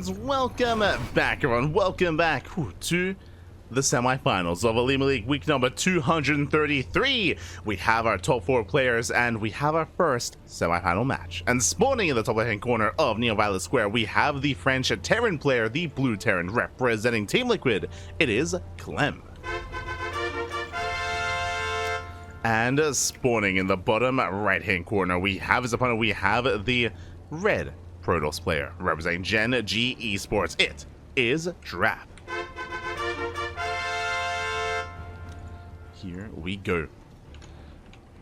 friends, welcome back everyone, welcome back to the semifinals of OlimoLeague week number 233. We have our top 4 players and we have our first semifinal match. And spawning in the top right hand corner of Neo Violet Square, we have the French Terran player, the blue Terran representing Team Liquid. It is Clem. And spawning in the bottom right hand corner, we have his opponent, we have the red Protoss player representing Gen G Esports. It is Trap. Here we go.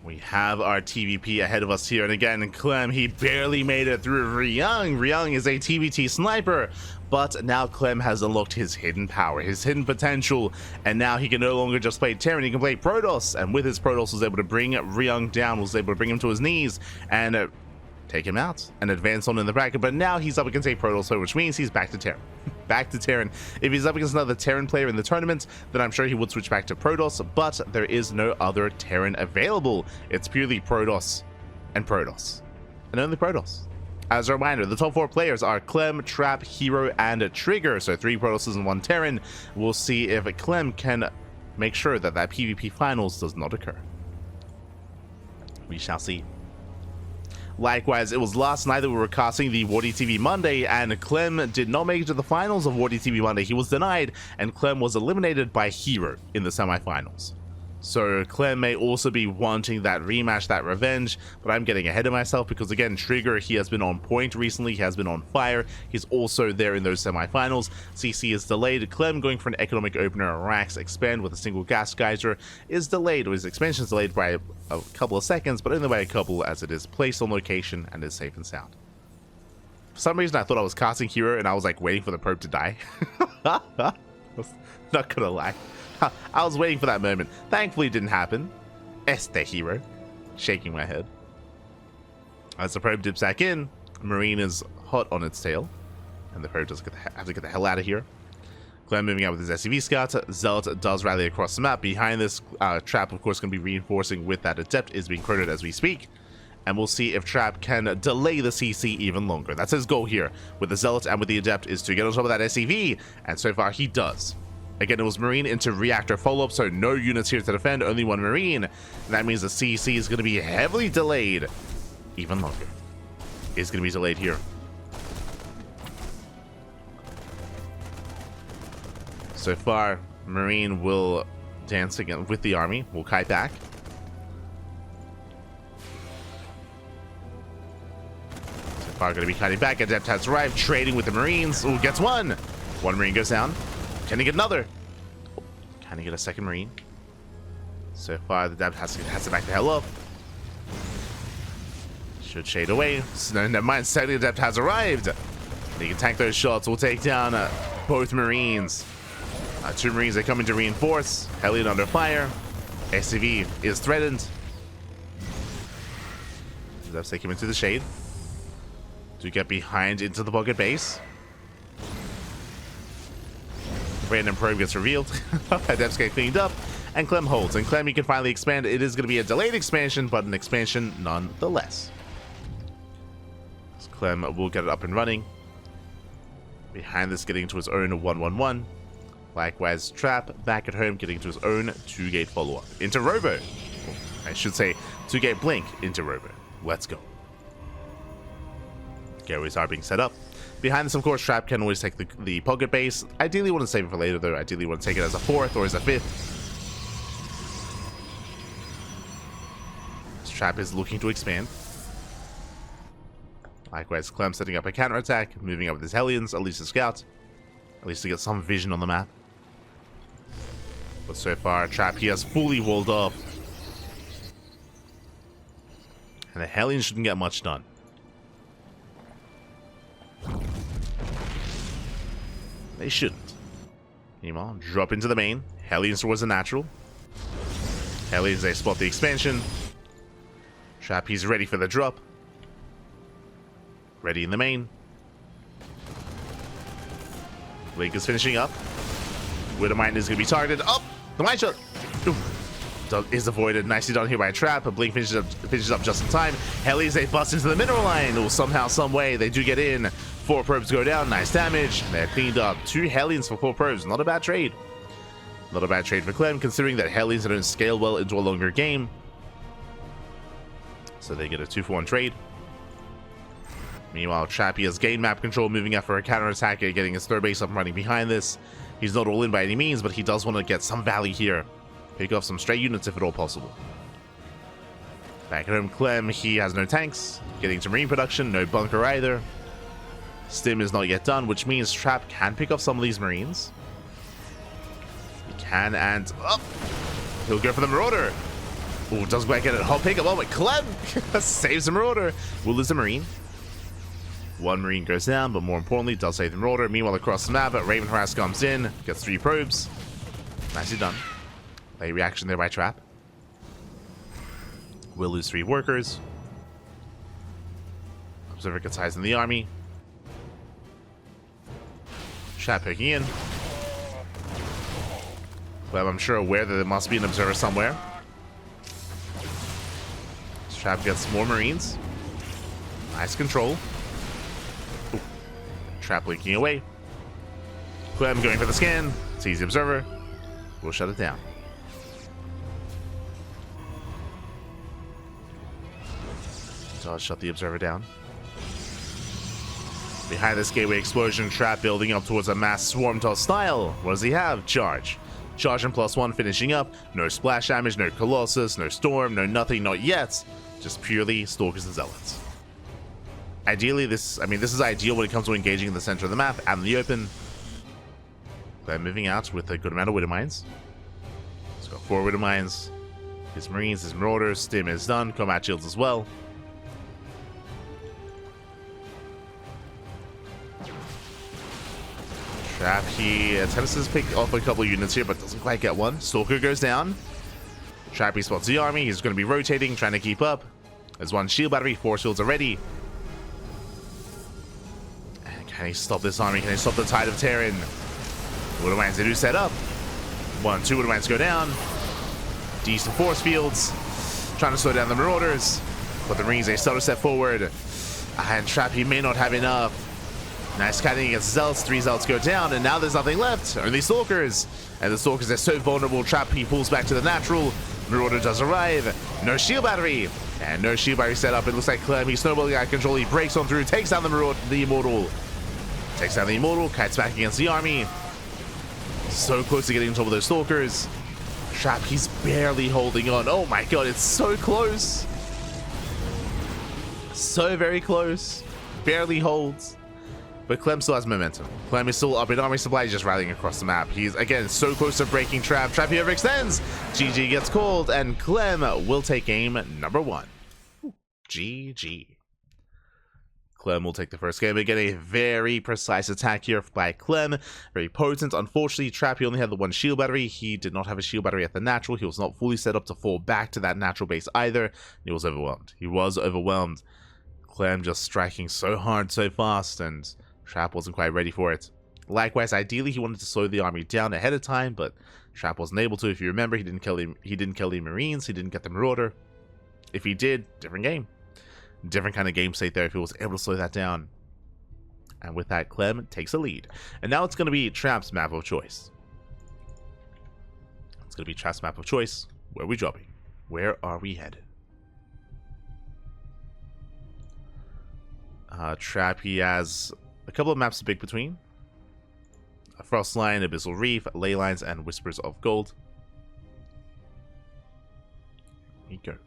We have our TvP ahead of us here, and again, Clem, he barely made it through Ryung. Ryung is a TvT sniper, but now Clem has unlocked his hidden power, his hidden potential, and now he can no longer just play Terran, he can play Protoss, and with his Protoss was able to bring Ryung down, was able to bring him to his knees, and take him out and advance on in the bracket. But now he's up against a Protoss player, which means he's back to Terran. Back to Terran. If he's up against another Terran player in the tournament, then I'm sure he would switch back to Protoss, but there is no other Terran available. It's purely Protoss and Protoss, and only Protoss. As a reminder, the top 4 players are Clem, Trap, Hero, and Trigger, so 3 Protosses and 1 Terran. We'll see if Clem can make sure that that PvP finals does not occur. We shall see. Likewise, it was last night that we were casting the Wardy TV Monday, and Clem did not make it to the finals of Wardy TV Monday. He was denied, and Clem was eliminated by Hero in the semifinals. So Clem may also be wanting that rematch, that revenge, but I'm getting ahead of myself because, again, Trigger, he has been on point recently, he has been on fire, he's also there in those semifinals. CC is delayed. Clem going for an economic opener, Rax expand with a single gas geyser is delayed, or his expansion is delayed by a couple of seconds, but only by a couple, as it is placed on location and is safe and sound. For some reason I thought I was casting Hero and I was like waiting for the probe to die. Not gonna lie, I was waiting for that moment. Thankfully it didn't happen. Este Hero. Shaking my head. As the probe dips back in, Marine is hot on its tail, and the probe does have to get the hell out of here. Clem moving out with his SCV Scout. Zealot does rally across the map. Behind this, Trap, of course, going to be reinforcing with that Adept, is being quoted as we speak. And we'll see if Trap can delay the CC even longer. That's his goal here with the Zealot and with the Adept, is to get on top of that SCV, and so far he does. Again, it was Marine into Reactor follow-up, so no units here to defend, only 1 Marine. And that means the CC is going to be heavily delayed even longer. It's going to be delayed here. So far, Marine will dance again with the army. We'll kite back. So far, going to be kiting back. Adept has arrived, trading with the Marines. Ooh, gets 1. 1 Marine goes down. Can he get another? Can he get a second Marine? So far, the Adept has to back the hell up. Should shade away. So, never mind, second Adept has arrived. He can tank those shots. We'll take down both Marines. 2 Marines are coming to reinforce. Hellion under fire. SCV is threatened. Let's take him into the shade. To get behind into the pocket base. Random probe gets revealed. Adepts get cleaned up. And Clem holds. And Clem, you can finally expand. It is going to be a delayed expansion, but an expansion nonetheless. So Clem will get it up and running. Behind this, getting into his own 1-1-1. Likewise, Trap back at home, getting to his own 2-gate follow-up. Into Robo. I should say 2-gate blink into Robo. Let's go. Gateways are being set up. Behind this, of course, Trap can always take the pocket base. Ideally, want to save it for later, though. Ideally, want to take it as a 4th or as a 5th. This Trap is looking to expand. Likewise, Clem setting up a counterattack, moving up with his Hellions, at least a Scout. At least to get some vision on the map. But so far, Trap, he has fully walled off. And the Hellions shouldn't get much done. They shouldn't. Meanwhile, drop into the main. Hellions towards the natural. Hellions, they spot the expansion. Trap, he's ready for the drop. Ready in the main. Link is finishing up. Widowmine is going to be targeted. Oh! The mine shot! Ooh. is avoided. Nicely done here by a trap. A blink finishes up just in time. Hellies, they bust into the mineral line. Oh, somehow, some way, they do get in. 4 probes go down. Nice damage. They're cleaned up. 2 Hellions for 4 probes. Not a bad trade. Not a bad trade for Clem, considering that Hellions don't scale well into a longer game. So they get a 2-for-1 trade. Meanwhile, Trappy has gained map control, moving out for a counterattack, getting his third base up and running behind this. He's not all in by any means, but he does want to get some value here. Pick off some stray units if at all possible. Back at home, Clem, he has no tanks. Getting to marine production, no bunker either. Stim is not yet done, which means Trap can pick off some of these marines. He can, and he'll go for the Marauder. Oh, does quite get it. Hot pickup. Oh, but Clem saves the Marauder. We'll lose the marine. 1 marine goes down, but more importantly, does save the Marauder. Meanwhile, across the map, Raven Harass comes in, gets 3 probes. Nicely done. Late reaction there by Trap. We'll lose 3 workers. Observer gets highs in the army. Trap poking in. Well, I'm sure aware that there must be an observer somewhere. Trap gets more marines. Nice control. Ooh. Trap leaking away. Clem going for the scan. Sees the observer. We'll shut it down. So I'll shut the observer down. Behind this gateway explosion, Trap building up towards a mass swarm toss style. What does he have? Charge. Charge and +1 finishing up. No splash damage, no Colossus, no Storm, no nothing, not yet. Just purely Stalkers and Zealots. Ideally, this is ideal when it comes to engaging in the center of the map and in the open. They're moving out with a good amount of Widow Mines. He's got 4 Widow Mines. His Marines, his Marauders, Stim is done. Combat Shields as well. Trap, he attempts to pick off a couple units here, but doesn't quite get one. Stalker goes down. Trappy spots the army. He's going to be rotating, trying to keep up. There's 1 shield battery, 4 shields already. And can he stop this army? Can he stop the tide of Terran? Widow Mines, they do set up. 1, 2 Widow Mines go down. Decent force fields. Trying to slow down the Marauders. But the Marines, they start to step forward. And Trappy may not have enough. Nice cutting against Zealots. 3 Zealots go down, and now there's nothing left. Only Stalkers. And the Stalkers are so vulnerable. Trap, he pulls back to the natural. Marauder does arrive. No shield battery. And no shield battery set up. It looks like Clem, he's snowballing out of control. He breaks on through, takes down the Immortal. Takes down the Immortal, kites back against the army. So close to getting on top of those Stalkers. Trap, he's barely holding on. Oh my god, it's so close. So very close. Barely holds. But Clem still has momentum. Clem is still up in army supply, just rallying across the map. He's, again, so close to breaking Trap. Trap here overextends. GG gets called, and Clem will take game number 1. GG. Clem will take the first game. Again, a very precise attack here by Clem. Very potent. Unfortunately, Trap, he only had the 1 shield battery. He did not have a shield battery at the natural. He was not fully set up to fall back to that natural base either. He was overwhelmed. He was overwhelmed. Clem just striking so hard, so fast, and Trap wasn't quite ready for it. Likewise, ideally, he wanted to slow the army down ahead of time, but Trap wasn't able to. If you remember, he didn't kill the Marines. He didn't get the Marauder. If he did, different game. Different kind of game state there if he was able to slow that down. And with that, Clem takes a lead. And now it's going to be Trap's map of choice. It's going to be Trap's map of choice. Where are we dropping? Where are we headed? Trap, he has a couple of maps to pick between. Frostline, Abyssal Reef, Ley Lines, and Whispers of Gold. Here you go.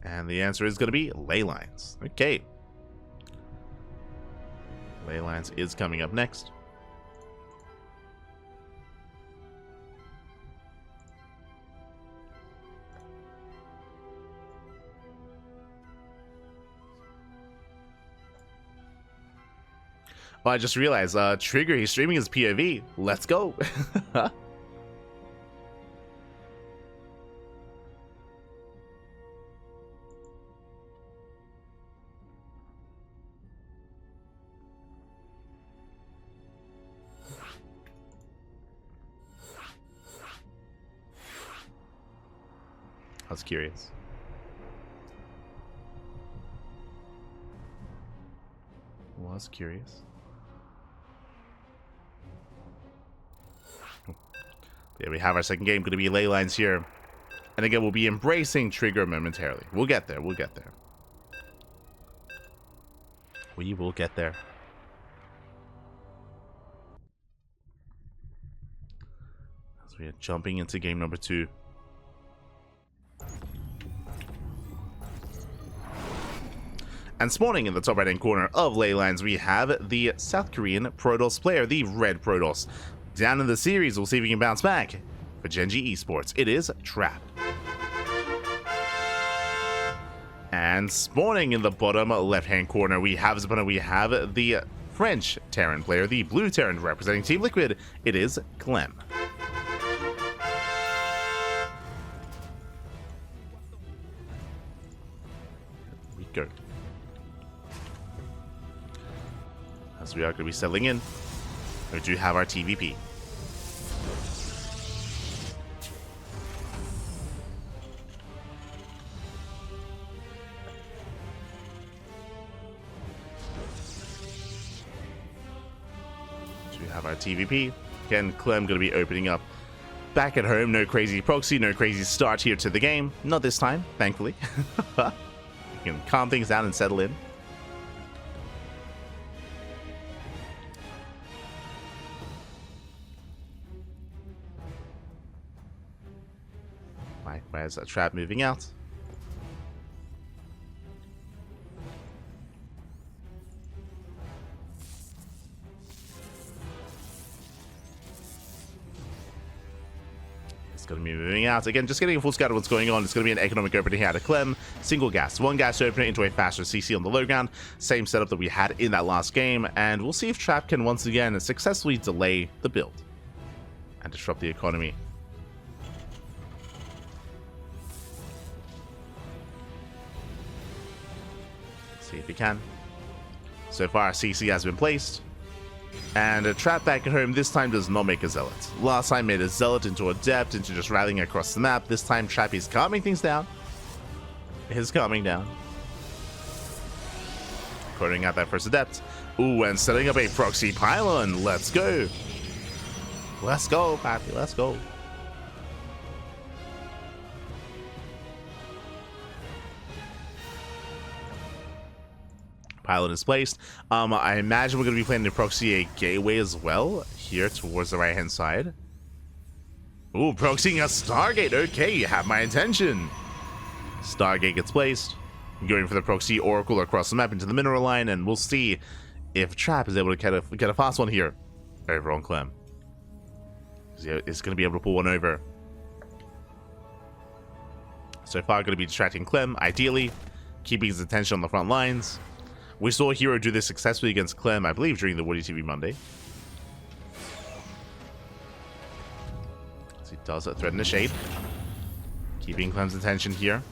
And the answer is going to be Ley Lines. Okay. Ley Lines is coming up next. Oh, I just realized, Trigger, he's streaming his POV. Let's go. was curious. Was curious. Yeah, we have our second game. Going to be ley lines here. And again, we'll be embracing trigger momentarily. We'll get there. We'll get there. We will get there. As we are jumping into game number 2. And spawning in the top right-hand corner of ley lines, we have the South Korean Protoss player, the Red Protoss. Down in the series, we'll see if we can bounce back. For Genji Esports, it is Trap. And spawning in the bottom left-hand corner, we have the French Terran player, the Blue Terran representing Team Liquid. It is Clem. Here we go. As we are going to be settling in, we do have our TvP. Our TvP. Again, Clem going to be opening up back at home. No crazy proxy, no crazy start here to the game. Not this time, thankfully. You can calm things down and settle in. Right, where's that trap moving out? Going to be moving out. Again, just getting a full scout of what's going on. It's going to be an economic opening here to Clem. Single gas. One gas opener into a faster CC on the low ground. Same setup that we had in that last game. And we'll see if Trap can once again successfully delay the build and disrupt the economy. See if he can. So far, CC has been placed. And a Trap back at home this time does not make a Zealot. Last time made a Zealot into Adept, into just rallying across the map. This time Trap is calming things down. Is calming down. Coding out that first Adept. Ooh, and setting up a proxy pylon. Let's go. Let's go, Pappy. Let's go. Pylon is placed. I imagine we're going to be planning to proxy a gateway as well here towards the right hand side. Ooh, proxying a Stargate. Okay, you have my attention. Stargate gets placed. Going for the proxy Oracle across the map into the mineral line, and we'll see if Trap is able to get a fast one here over on Clem. It's going to be able to pull one over. So far, going to be distracting Clem, ideally, keeping his attention on the front lines. We saw Hero do this successfully against Clem, I believe, during the Woody TV Monday. So he does threaten the shade. Keeping Clem's attention here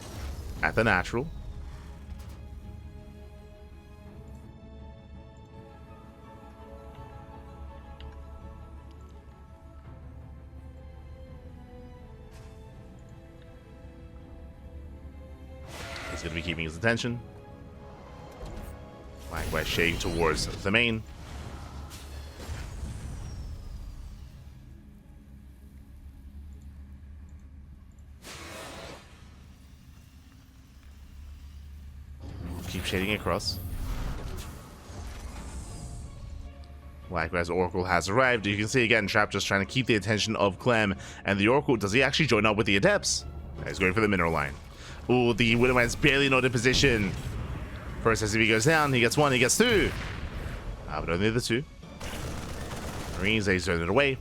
at the natural. He's going to be keeping his attention. Likewise, shading towards the main. Keep shading across. Likewise, Oracle has arrived. You can see again, Trap just trying to keep the attention of Clem. And the Oracle, does he actually join up with the Adepts? He's going for the mineral line. Ooh, the Widowman's barely not in position. First SCV goes down, he gets one, he gets two. But only the two. Marines, they zone it away.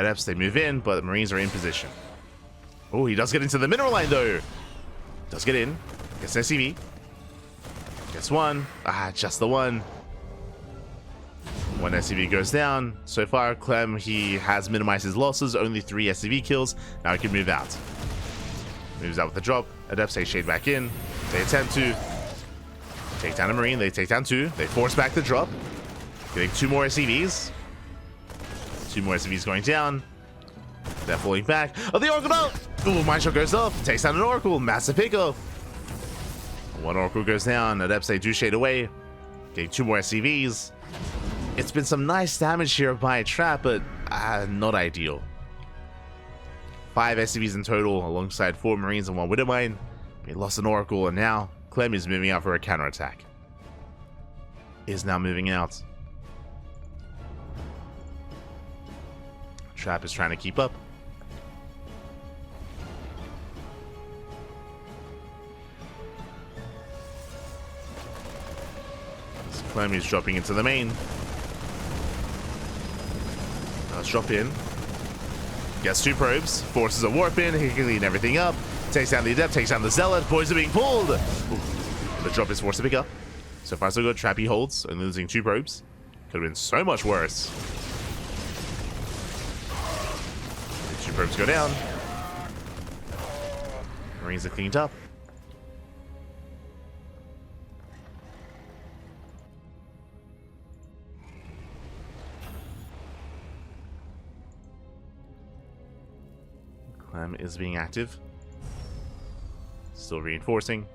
Adepts, they move in, but the Marines are in position. Oh, he does get into the mineral line though. Does get in. Gets an SCV. Gets one. Just the one. One SCV goes down. So far, Clem, he has minimized his losses. Only 3 SCV kills. Now he can move out. Moves out with the drop. Adepts, they shade back in. They attempt to take down a Marine. They take down 2. They force back the drop. Getting 2 more SCVs. 2 more SCVs going down. They're falling back. Oh, the Oracle! No! Ooh, mine shot goes off. Takes down an Oracle. Massive pickup. One Oracle goes down. Adepts, they do shade away. Getting 2 more SCVs. It's been some nice damage here by Trap, but not ideal. 5 SCVs in total, alongside 4 Marines and 1 Widowmine. We lost an Oracle, and now Clem is moving out for a counterattack. Is now moving out. Trap is trying to keep up. Clem is dropping into the main. Let's drop in. Gets 2 probes. Forces a warp in. He can clean everything up. Takes down the Adept. Takes down the Zealot. Boys are being pulled. Ooh. The drop is forced to pick up. So far so good. Trappy holds and losing 2 probes. Could have been so much worse. 2 probes go down. Marines are cleaned up. Clem is being active. Still reinforcing.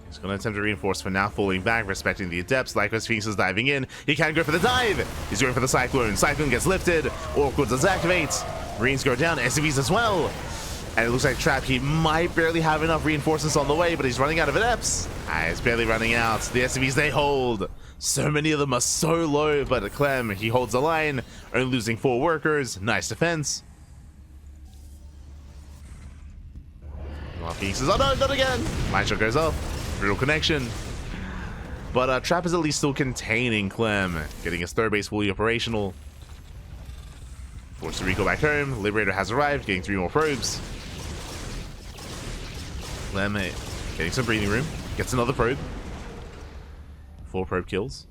He's going to attempt to reinforce for now, falling back, respecting the Adepts. Likewise, Phoenix is diving in. He can go for the dive. He's going for the Cyclone. Cyclone gets lifted. Oracle does activate. Marines go down. SCVs as well. And it looks like Trap, he might barely have enough reinforcements on the way, but he's running out of Adepts. He's barely running out. The SCVs, they hold. So many of them are so low, but Clem, he holds the line, only losing 4 workers. Nice defense. Phoenix says, oh no, not again. Mine shot goes off. Brutal connection. But Trap is at least still containing Clem, getting his 3rd base fully operational. Forced to recall back home. Liberator has arrived, getting 3 more probes. Clem getting some breathing room. Gets another probe. 4 probe kills.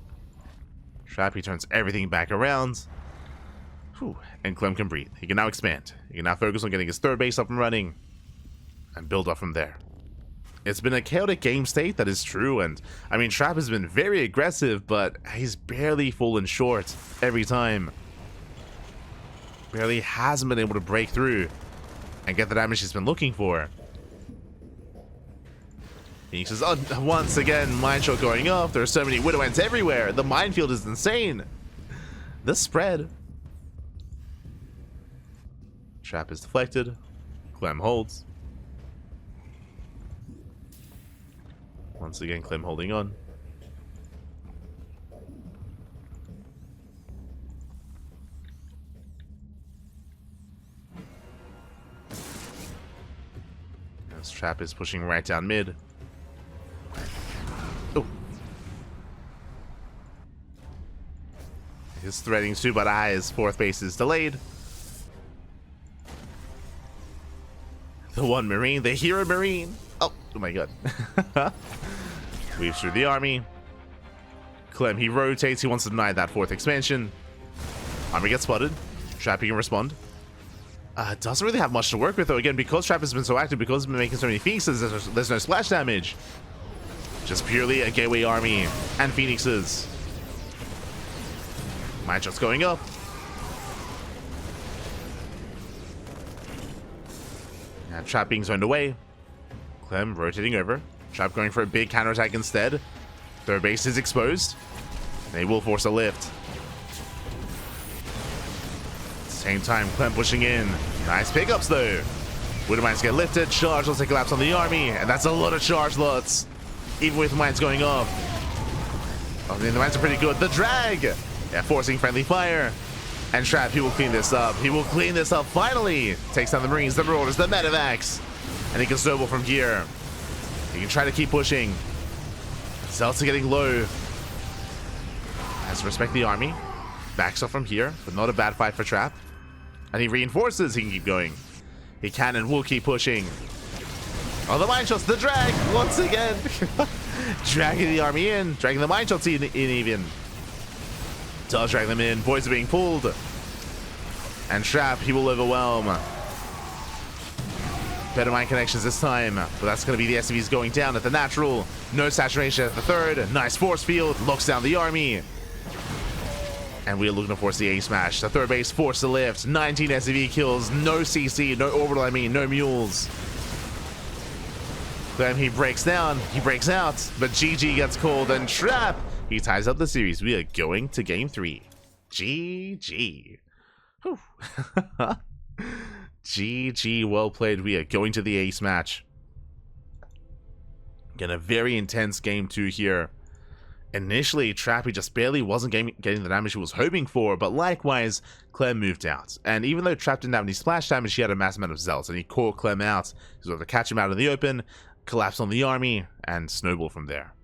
Trap, he turns everything back around. Whew. And Clem can breathe. He can now expand. He can now focus on getting his 3rd base up and running. And build up from there. It's been a chaotic game state, that is true. And, I mean, Trap has been very aggressive, but he's barely fallen short every time. Barely hasn't been able to break through and get the damage he's been looking for. Phoenix says, oh, once again, mine shot going off. There are so many Widow Ants everywhere. The minefield is insane. The spread. Trap is deflected. Clem holds. Once again, Clem holding on. This Trap is pushing right down mid. Oh. His threading too, but his 4th base is delayed. The 1 Marine, the hero Marine. Oh my god. Weaves through the army. Clem, he rotates. He wants to deny that 4th expansion. Army gets spotted. Trap, he can respond. Doesn't really have much to work with, though. Again, because Trap has been so active, because he's been making so many Phoenixes, there's no splash damage. Just purely a gateway army and Phoenixes. Mine shot's going up. And Trap being zoned away. Clem rotating over. Trap going for a big counterattack instead. 3rd base is exposed. They will force a lift. Same time, Clem pushing in. Nice pickups though. Widowmines get lifted. Charge looks like collapse on the army, and that's a lot of charge lots. Even with mines going off. Oh, the mines are pretty good. The drag! Yeah, forcing friendly fire. And Trap, he will clean this up. He will clean this up finally. Takes down the Marines, the Marauders, the Medivacs. And he can snowball from here. He can try to keep pushing. Zelts are getting low. Has to respect the army. Backs off from here, but not a bad fight for Trap. And he reinforces. He can keep going. He can and will keep pushing. Oh, the mine shots, the drag once again. Dragging the army in, dragging the mine shots in even. Does drag them in. Boys are being pulled. And Trap, he will overwhelm. Better mine connections this time, but that's going to be the SCVs going down at the natural. No saturation at the third. Nice force field. Locks down the army. And we're looking to force the A smash. The third base forced to lift. 19 SCV kills. No CC. No orbital, no mules. Then he breaks down. He breaks out. But GG gets called and Trap. He ties up the series. We are going to game 3. GG. Whew. GG, well played. We are going to the ace match. Again, a very intense game 2 here. Initially, Trappy just barely wasn't getting the damage he was hoping for, but likewise, Clem moved out. And even though Trap didn't have any splash damage, he had a massive amount of zealots, and he caught Clem out. He was able to catch him out in the open, collapse on the army, and snowball from there.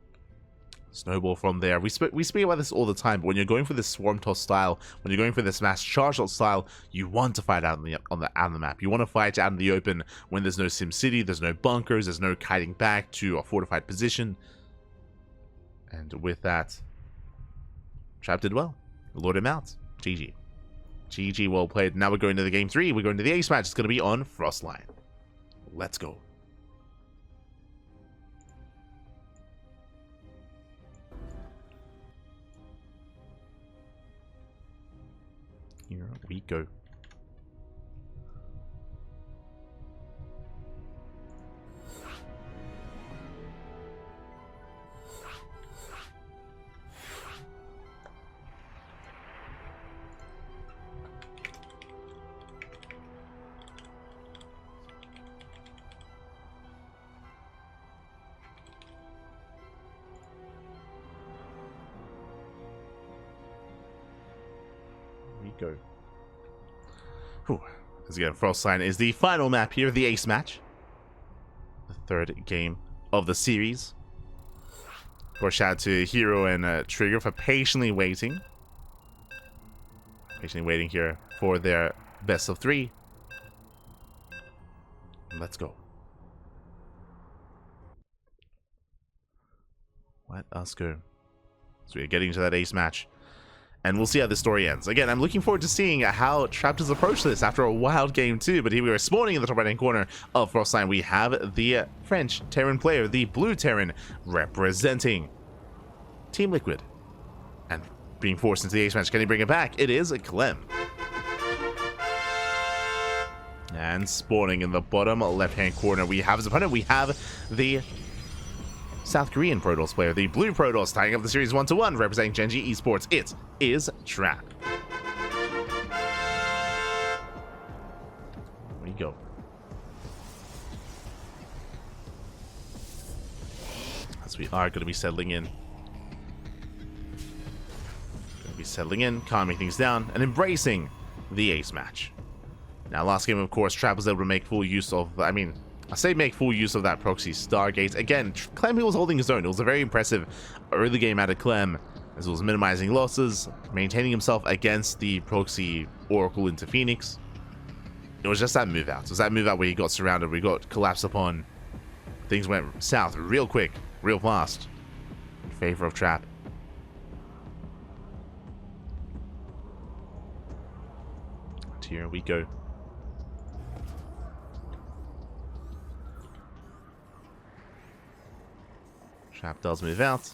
Snowball from there. We speak about this all the time, but when you're going for this swarm toss style, when you're going for this mass charge out style, you want to fight out on the map. You want to fight out in the open when there's no Sim City, there's no bunkers, there's no kiting back to a fortified position. And with that, Trap did well. Lured him out. GG. GG, well played. Now we're going to the game 3. We're going to the ace match. It's going to be on Frostline. Let's go. Here we go. Go. Whew. As again, Frostline is the final map here of the ace match. The third game of the series. Of course, shout out to Hero and Trigger for patiently waiting. Patiently waiting here for their best of 3. Let's go. Let us go. So we're getting to that ace match. And we'll see how this story ends. Again, I'm looking forward to seeing how Trapped has approached this after a wild game too. But here we are spawning in the top right-hand corner of Frostline. We have the French Terran player, the blue Terran, representing Team Liquid. And being forced into the ace match. Can he bring it back? It is Clem. And spawning in the bottom left-hand corner, we have his opponent. We have the South Korean Protoss player, the blue Protoss, tying up the series 1-1, representing Genji Esports. It is Trap. Here we go. As we are going to be settling in. Calming things down, and embracing the ace match. Now, last game, of course, Trap was able to make full use of, I say make full use of that proxy Stargate. Again, Clem, he was holding his own. It was a very impressive early game out of Clem, as well as minimizing losses, maintaining himself against the proxy Oracle into Phoenix. It was just that move out. It was that move out where he got surrounded, we got collapsed upon. Things went south real quick, real fast, in favor of Trap. And here we go. Trap does move out.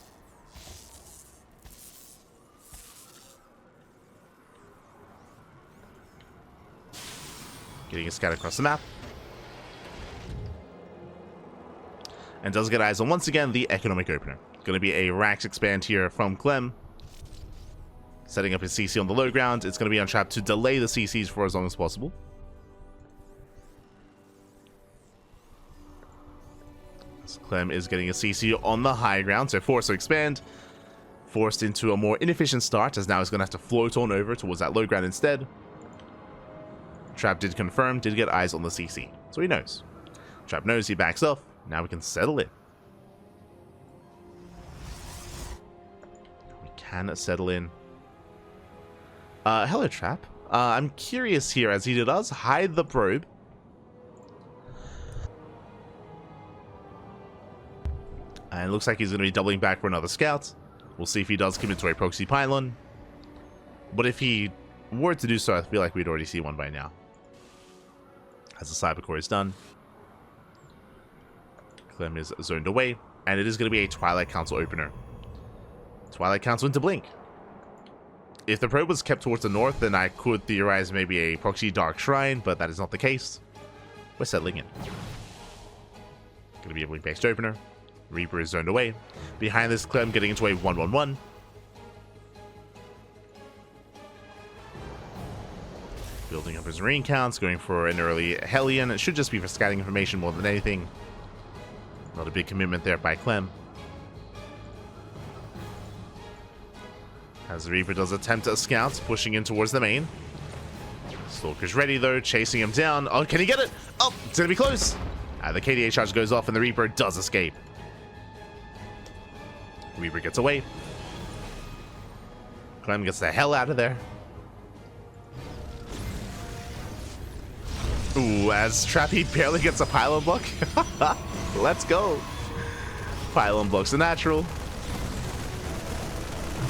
Getting a scout across the map. And does get eyes on, once again, the economic opener. Going to be a Rax expand here from Clem. Setting up his CC on the low ground. It's going to be on Trap to delay the CCs for as long as possible. Clem is getting a CC on the high ground, so forced to expand. Forced into a more inefficient start, as now he's going to have to float on over towards that low ground instead. Trap did confirm, did get eyes on the CC, so he knows. Trap knows, he backs off. Now we can settle in. We can settle in. Hello, Trap. I'm curious here, as he does hide the probe. And it looks like he's going to be doubling back for another scout. We'll see if he does commit to a proxy pylon. But if he were to do so, I feel like we'd already see one by now. As the cyber core is done. Clem is zoned away, and it is going to be a Twilight Council opener. Twilight Council into Blink. If the probe was kept towards the north, then I could theorize maybe a proxy Dark Shrine, but that is not the case. We're settling in. Going to be a Blink-based opener. Reaper is zoned away. Behind this, Clem getting into a 1-1-1. Building up his marine counts, going for an early Hellion. It should just be for scouting information more than anything. Not a big commitment there by Clem. As the Reaper does attempt a scout, pushing in towards the main. Stalker's ready though, chasing him down. Oh, can he get it? Oh, it's gonna be close. The KDA charge goes off and the Reaper does escape. Reaper gets away. Clem gets the hell out of there. Ooh, as Trappy barely gets a pylon block. Let's go. Pylon blocks a natural.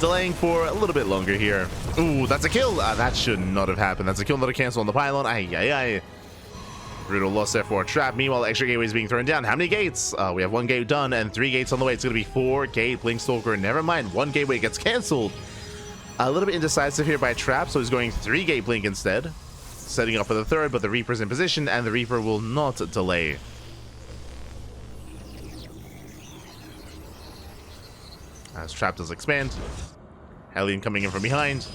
Delaying for a little bit longer here. Ooh, that's a kill. That should not have happened. That's a kill, not a cancel on the pylon. Ay, ay, ay. Brutal loss there for a trap. Meanwhile, extra gateway is being thrown down. How many gates? We have 1 gate done and 3 gates on the way. It's going to be 4 gate Blink Stalker. Never mind, 1 gateway gets canceled. A little bit indecisive here by Trap, so he's going 3 gate Blink instead. Setting up for the 3rd, but the Reaper's in position and the Reaper will not delay. As Trap does expand. Hellion coming in from behind.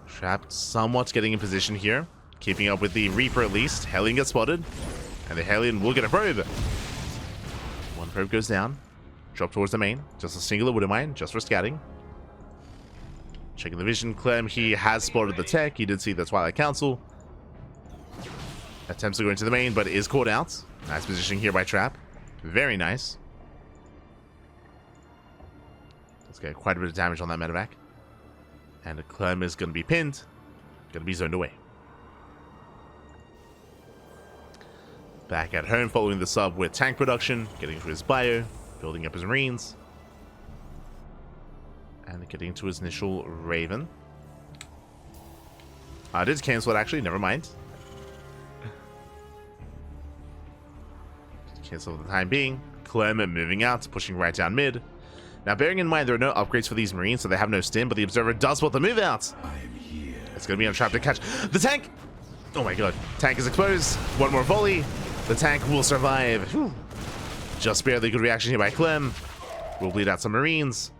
Trap somewhat getting in position here. Keeping up with the Reaper at least. Hellion gets spotted. And the Hellion will get a probe. 1 probe goes down. Drop towards the main. Just a singular Widow Mine, just for scouting. Checking the vision. Clem, he has spotted the tech. He did see the Twilight Council. Attempts to go into the main, but is caught out. Nice positioning here by Trap. Very nice. Let's get quite a bit of damage on that medevac. And Clem is going to be pinned. Going to be zoned away. Back at home, following the sub with tank production. Getting into his bio. Building up his marines. And getting to his initial Raven. I did cancel it actually, never mind. Cancel for the time being. Clem moving out, pushing right down mid. Now bearing in mind there are no upgrades for these marines, so they have no stim, but the Observer does spot the move out. It's going to be on Trap to catch the tank. Oh my god, tank is exposed. 1 more volley. The tank will survive. Whew. Just barely good reaction here by Clem. We'll bleed out some marines.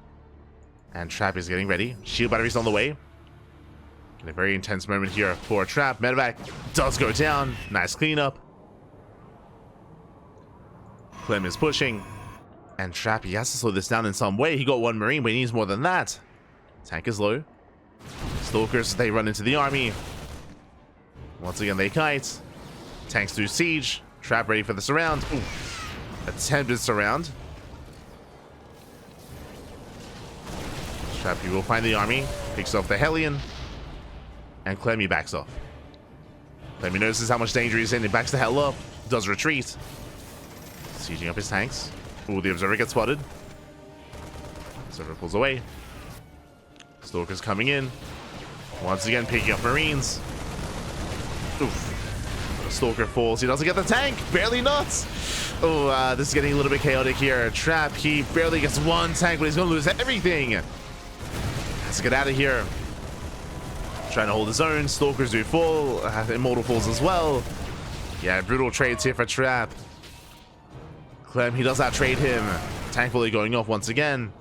And Trap is getting ready. Shield batteries on the way. In a very intense moment here for Trap. Medevac does go down. Nice cleanup. Clem is pushing. And Trap, he has to slow this down in some way. He got 1 marine, but he needs more than that. Tank is low. Stalkers, they run into the army. Once again, they kite. Tanks do siege. Trap ready for the surround. Ooh. Attempted surround. Trap, he will find the army. Picks off the Hellion. And Clemmy backs off. Clemmy notices how much danger he's in. He backs the hell up. Does retreat. Sieging up his tanks. Ooh, the Observer gets spotted. Observer pulls away. Stalker's coming in. Once again, picking up marines. Oof. Stalker falls. He doesn't get the tank. Barely nuts. Oh, this is getting a little bit chaotic here. Trap, he barely gets 1 tank, but he's going to lose everything. Let's get out of here. Trying to hold his own. Stalkers do fall. Immortal falls as well. Yeah, brutal trades here for Trap. Clem, he does out-trade him. Tank fully going off once again.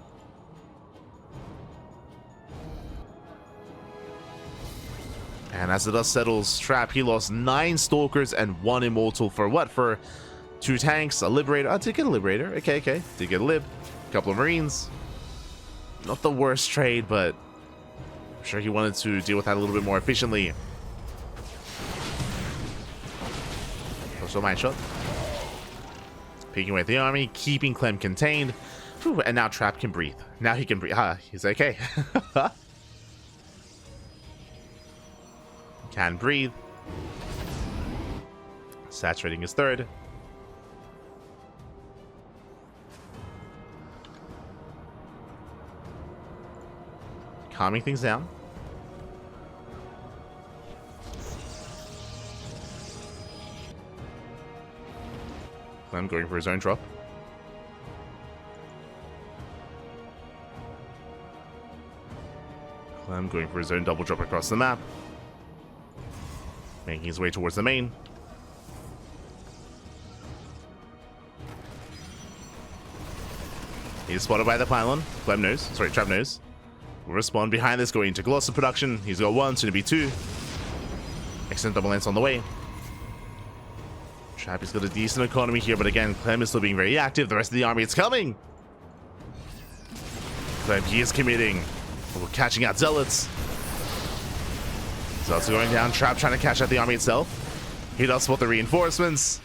And as the dust settles, Trap, he lost 9 Stalkers and 1 Immortal for what? For 2 tanks, a Liberator. Oh, did get a Liberator. Okay, okay. Did get a Lib. A couple of Marines. Not the worst trade, but I'm sure he wanted to deal with that a little bit more efficiently. Also, mine shot. Peeking away at the army, keeping Clem contained. Whew, and now Trap can breathe. Now he can breathe. He's okay. Can breathe. Saturating his 3rd. Calming things down. Clem going for his own drop. Clem going for his own double drop across the map. Making his way towards the main. He's spotted by the pylon. Clem knows. Sorry, Trap knows. Will respond behind this, going into Colossus production. He's got one, soon to be two. Excellent double lance on the way. Trap has got a decent economy here, but again, Clem is still being very active. The rest of the army, it's coming. Clem, he is committing. We're catching out Zealots. Zealots are going down. Trap trying to catch out the army itself. He does spot the reinforcements.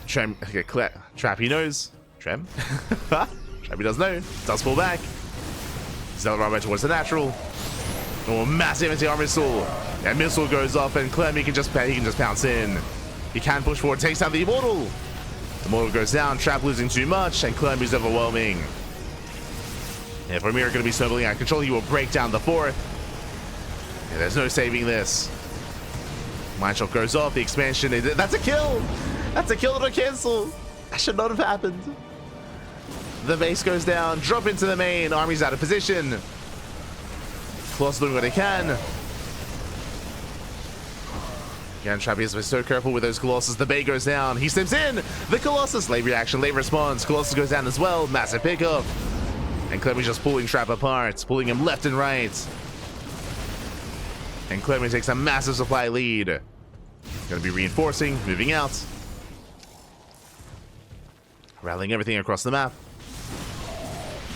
Trap, he knows. Trem? Trap, he does know. Does pull back. Zealot right towards the natural. Oh, massive anti-armor missile. And missile goes off, and Clem, he can just pounce in. He can push forward, takes down the Immortal. The Immortal goes down, Trap losing too much, and Clem is overwhelming. If Ramir going to be snowballing out of control, he will break down the fourth. Yeah, there's no saving this. Mindshot goes off, the expansion, that's a kill! That's a kill that'll cancel! That should not have happened. The base goes down, drop into the main, army's out of position. Colossus doing what they can. Again, Trap is so careful with those Colossus. The Bay goes down. He steps in. The Colossus. Late reaction, late response. Colossus goes down as well. Massive pickup. And Clem is just pulling Trap apart, pulling him left and right. And Clem takes a massive supply lead. Going to be reinforcing, moving out. Rallying everything across the map.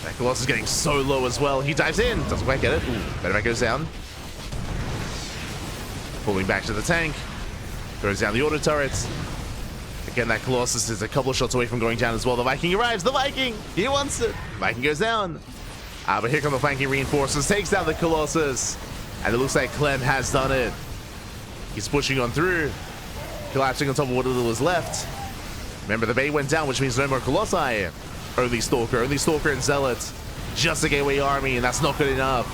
That Colossus is getting so low as well. He dives in. Doesn't quite get it. Ooh, Medevac goes down. Pulling back to the tank. Goes down the auto turrets. Again, that Colossus is a couple of shots away from going down as well. The Viking arrives. The Viking! He wants it. Viking goes down. But here come the flanking reinforcements. Takes down the Colossus. And it looks like Clem has done it. He's pushing on through. Collapsing on top of what little is left. Remember, the Bay went down, which means no more Colossi. Only Stalker and Zealot. Just a gateway army, and that's not good enough.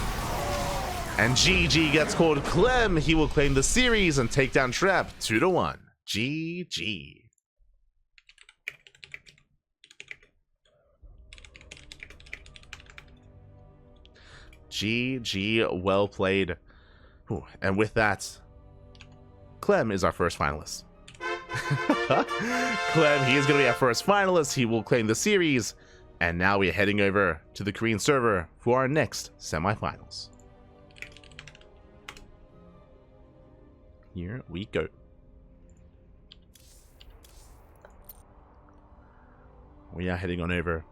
And GG gets called. Clem, he will claim the series and take down Trap 2-1. GG. GG, well played. Ooh, and with that, Clem is our first finalist. Clem, he is going to be our first finalist. He will claim the series. And now we are heading over to the Korean server for our next semifinals. Here we go. We are heading on over.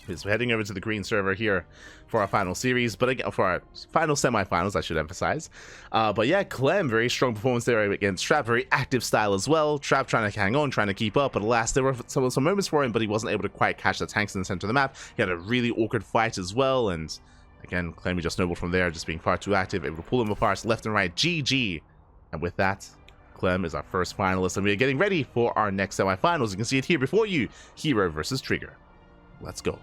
So we're heading over to the Korean server here for our final series, but again, for our final semifinals, I should emphasize. But yeah, Clem, very strong performance there against Trap, very active style as well. Trap trying to hang on, trying to keep up, but alas, there were some moments for him, but he wasn't able to quite catch the tanks in the center of the map. He had a really awkward fight as well, and again, Clem, he just snowballed from there, just being far too active, able to pull him apart left and right. GG. And with that, Clem is our first finalist, and we are getting ready for our next semifinals. You can see it here before you, Hero versus Trigger. Let's go.